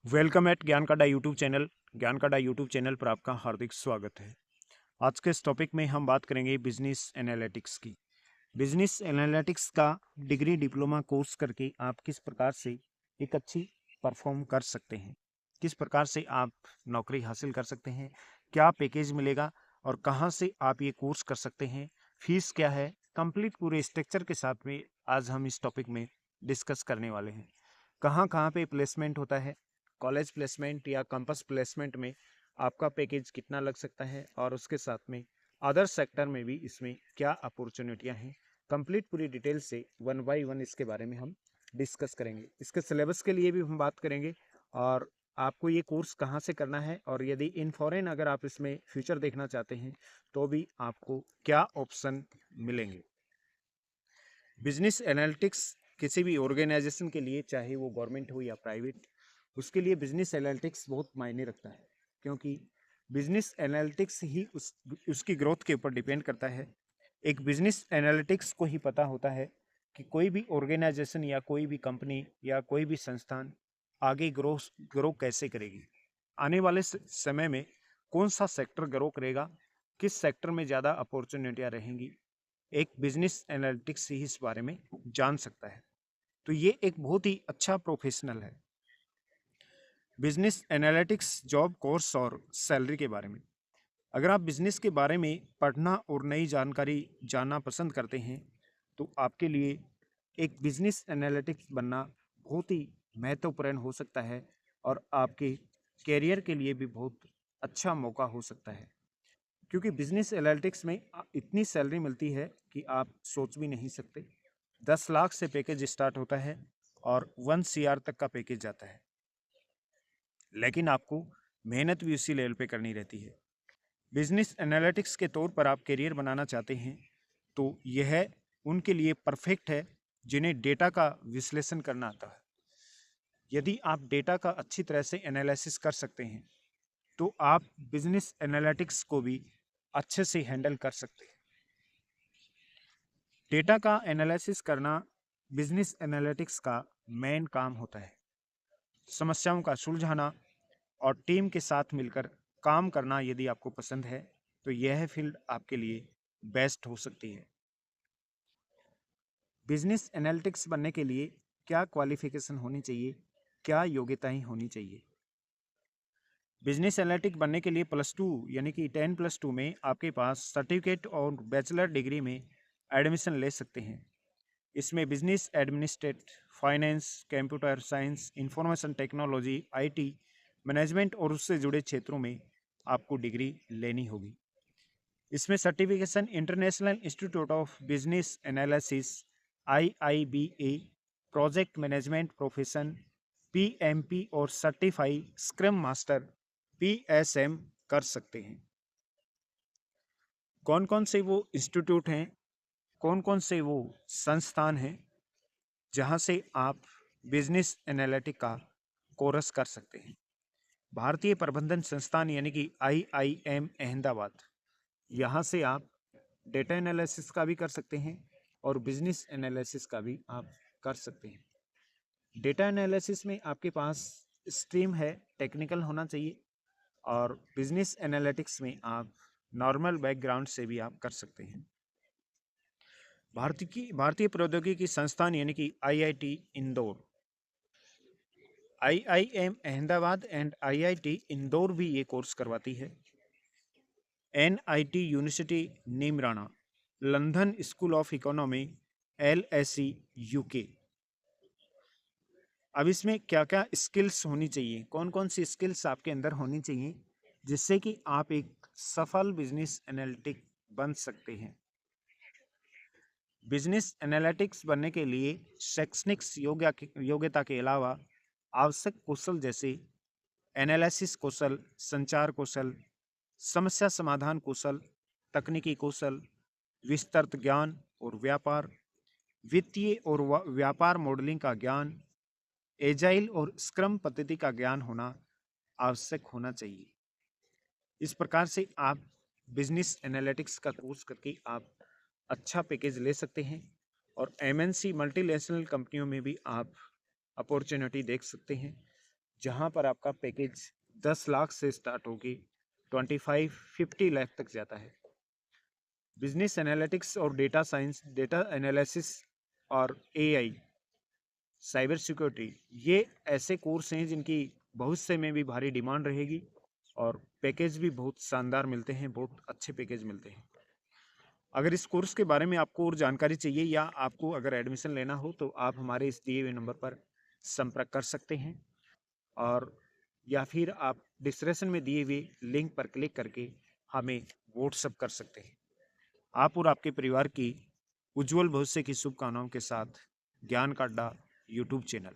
Welcome eight ज्ञान काडा YouTube channel. ज्ञान काडा यूट्यूब चैनल पर आपका हार्दिक स्वागत है। आज के इस टॉपिक में हम बात करेंगे बिजनेस एनालिटिक्स की। बिजनेस एनालिटिक्स का डिग्री डिप्लोमा कोर्स करके आप किस प्रकार से एक अच्छी परफॉर्म कर सकते हैं, किस प्रकार से आप नौकरी हासिल कर सकते हैं, क्या पैकेज मिलेगा और कहाँ से आप ये कोर्स कर सकते हैं, फीस क्या है, कंप्लीट पूरे स्ट्रक्चर के साथ में आज हम इस टॉपिक में डिस्कस करने वाले हैं। कहाँ कहाँ पे प्लेसमेंट होता है, कॉलेज प्लेसमेंट या कैंपस प्लेसमेंट में आपका पैकेज कितना लग सकता है और उसके साथ में अदर सेक्टर में भी इसमें क्या अपॉर्चुनिटियां हैं, कंप्लीट पूरी डिटेल से वन बाय वन इसके बारे में हम डिस्कस करेंगे। इसके सिलेबस के लिए भी हम बात करेंगे और आपको ये कोर्स कहाँ से करना है और यदि इन फॉरेन अगर आप इसमें फ्यूचर देखना चाहते हैं तो भी आपको क्या ऑप्शन मिलेंगे। बिजनेस एनालिटिक्स किसी भी ऑर्गेनाइजेशन के लिए, चाहे वो गवर्नमेंट हो या प्राइवेट, उसके लिए बिजनेस एनालिटिक्स बहुत मायने रखता है, क्योंकि बिजनेस एनालिटिक्स ही उसकी ग्रोथ के ऊपर डिपेंड करता है। एक बिजनेस एनालिटिक्स को ही पता होता है कि कोई भी ऑर्गेनाइजेशन या कोई भी कंपनी या कोई भी संस्थान आगे ग्रो कैसे करेगी, आने वाले समय में कौन सा सेक्टर ग्रो करेगा, किस सेक्टर में ज़्यादा अपॉर्चुनिटियाँ रहेंगी, एक बिजनेस एनालिटिक्स ही इस बारे में जान सकता है। तो ये एक बहुत ही अच्छा प्रोफेशनल है। बिजनेस एनालिटिक्स जॉब कोर्स और सैलरी के बारे में, अगर आप बिजनेस के बारे में पढ़ना और नई जानकारी जानना पसंद करते हैं तो आपके लिए एक बिजनेस एनालिटिक्स बनना बहुत ही महत्वपूर्ण हो सकता है और आपके कैरियर के लिए भी बहुत अच्छा मौका हो सकता है, क्योंकि बिजनेस एनालिटिक्स में इतनी सैलरी मिलती है कि आप सोच भी नहीं सकते। 10 लाख से पैकेज स्टार्ट होता है और 1 CR तक का पैकेज जाता है, लेकिन आपको मेहनत भी उसी लेवल पे करनी रहती है। बिजनेस एनालिटिक्स के तौर पर आप करियर बनाना चाहते हैं तो यह उनके लिए परफेक्ट है जिन्हें डेटा का विश्लेषण करना आता है। यदि आप डेटा का अच्छी तरह से एनालिसिस कर सकते हैं तो आप बिजनेस एनालिटिक्स को भी अच्छे से हैंडल कर सकते हैं। डेटा का एनालिसिस करना बिजनेस एनालिटिक्स का मेन काम होता है। समस्याओं का सुलझाना और टीम के साथ मिलकर काम करना यदि आपको पसंद है तो यह फील्ड आपके लिए बेस्ट हो सकती है। बिजनेस एनालिटिक्स बनने के लिए क्या क्वालिफिकेशन होनी चाहिए, क्या योग्यताएं होनी चाहिए। बिजनेस एनालिटिक बनने के लिए +2 यानी कि 10+2 में आपके पास सर्टिफिकेट और बैचलर डिग्री में एडमिशन ले सकते हैं। इसमें business administrate, finance, computer science, information technology, IT, management और उससे जुड़े क्षेत्रों में आपको डिग्री लेनी होगी। इसमें certification international institute of business analysis IIBA, project management profession PMP और सर्टिफाई स्क्रम मास्टर PSM कर सकते हैं। कौन कौन से वो इंस्टीट्यूट हैं, कौन कौन से वो संस्थान हैं जहां से आप बिजनेस एनालिटिक का कोर्स कर सकते हैं। भारतीय प्रबंधन संस्थान यानी कि IIM अहमदाबाद, यहाँ से आप डेटा एनालिसिस का भी कर सकते हैं और बिजनेस एनालिसिस का भी आप कर सकते हैं। डेटा एनालिसिस में आपके पास स्ट्रीम है, टेक्निकल होना चाहिए, और बिजनेस एनालिटिक्स में आप नॉर्मल बैकग्राउंड से भी आप कर सकते हैं। भारतीय प्रौद्योगिकी संस्थान यानी कि IIT Indore, IIM Ahmedabad and IIT Indore भी ये कोर्स करवाती है। NIT university Neemrana, London school of economy LSE UK। अब इसमें क्या क्या स्किल्स होनी चाहिए, कौन कौन सी स्किल्स आपके अंदर होनी चाहिए जिससे कि आप एक सफल बिजनेस एनालिटिक बन सकते हैं। बिजनेस एनालिटिक्स बनने के लिए शैक्षणिक योग्यता के अलावा आवश्यक कौशल जैसे एनालिसिस कौशल, संचार कौशल, समस्या समाधान कौशल, तकनीकी कौशल, विस्तृत ज्ञान और व्यापार, वित्तीय और व्यापार मॉडलिंग का ज्ञान, एजाइल और स्क्रम पद्धति का ज्ञान होना आवश्यक होना चाहिए। इस प्रकार से आप बिजनेस एनालिटिक्स का कोर्स करके आप अच्छा पैकेज ले सकते हैं और MNC मल्टीनेशनल कंपनियों में भी आप अपॉर्चुनिटी देख सकते हैं। जहां पर आपका पैकेज 10 लाख से स्टार्ट होगी 25-50 लाख तक जाता है। बिजनेस एनालिटिक्स और डेटा साइंस, डेटा एनालिसिस और एआई, साइबर सिक्योरिटी, ये ऐसे कोर्स हैं जिनकी भविष्य में भी भारी डिमांड रहेगी और पैकेज भी बहुत शानदार मिलते हैं, बहुत अच्छे पैकेज मिलते हैं। अगर इस कोर्स के बारे में आपको और जानकारी चाहिए या आपको अगर एडमिशन लेना हो तो आप हमारे इस दिए हुए नंबर पर संपर्क कर सकते हैं, और या फिर आप डिस्क्रिप्शन में दिए हुए लिंक पर क्लिक करके हमें व्हाट्सएप कर सकते हैं। आप और आपके परिवार की उज्जवल भविष्य की शुभकामनाओं के साथ ज्ञान का अड्डा यूट्यूब चैनल।